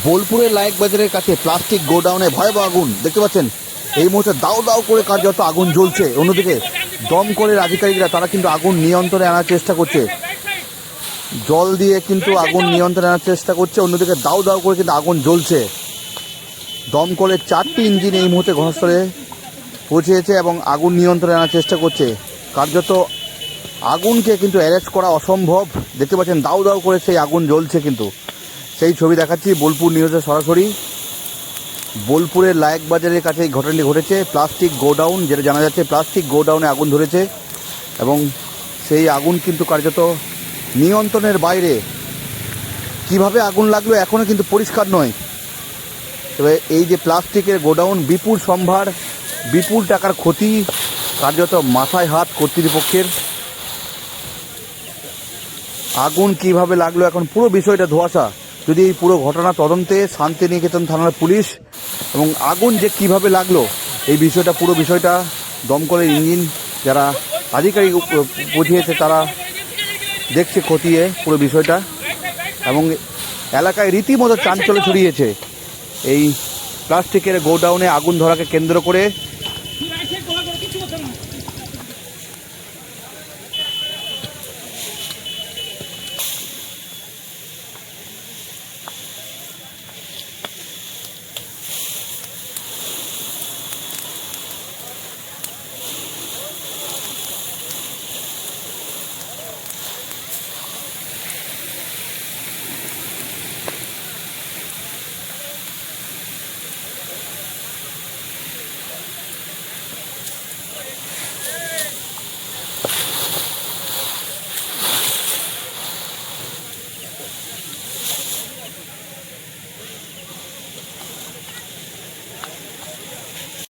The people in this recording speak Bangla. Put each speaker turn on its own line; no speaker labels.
বোলপুরের লায়েক বাজারের কাছে প্লাস্টিক গোডাউনে ভয়াবহ আগুন দেখতে পাচ্ছেন। এই মুহূর্তে দাও দাও করে কার্যত আগুন জ্বলছে। অন্যদিকে দমকলের আধিকারিকরা তারা কিন্তু আগুন নিয়ন্ত্রণে আনার চেষ্টা করছে, জল দিয়ে কিন্তু আগুন নিয়ন্ত্রণে আনার চেষ্টা করছে। অন্যদিকে দাও দাও করে কিন্তু আগুন জ্বলছে। দমকলের 4টি ইঞ্জিন এই মুহূর্তে ঘটনাস্থলে পৌঁছেছে এবং আগুন নিয়ন্ত্রণে আনার চেষ্টা করছে। কার্যত আগুনকে কিন্তু অ্যারেস্ট করা অসম্ভব। দেখতে পাচ্ছেন দাউ দাউ করে সেই আগুন জ্বলছে। কিন্তু সেই ছবি দেখাচ্ছি বোলপুর নিউজে সরাসরি। বোলপুরের লায়েক বাজারের কাছে এই ঘটনাটি ঘটেছে। প্লাস্টিক গোডাউন, যেটা জানা যাচ্ছে প্লাস্টিক গোডাউনে আগুন ধরেছে এবং সেই আগুন কিন্তু কার্যত নিয়ন্ত্রণের বাইরে। কিভাবে আগুন লাগলো এখনও কিন্তু পরিষ্কার নয়। তবে এই যে প্লাস্টিকের গোডাউন, বিপুল সম্ভার, বিপুল টাকার ক্ষতি, কার্যত মাথায় হাত কর্তৃপক্ষের। আগুন কিভাবে লাগলো এখন পুরো বিষয়টা ধোঁয়াশা। যদি এই পুরো ঘটনা তদন্তে শান্তিনিকেতন থানার পুলিশ এবং আগুন যে কিভাবে লাগলো এই বিষয়টা, পুরো বিষয়টা দমকলের ইঞ্জিন যারা আধিকারিক বুঝিয়েছে তারা দেখছে খতিয়ে পুরো বিষয়টা। এবং এলাকায় রীতিমতো চাঞ্চল্য ছড়িয়েছে এই প্লাস্টিকের গোডাউনে আগুন ধরাকে কেন্দ্র করে।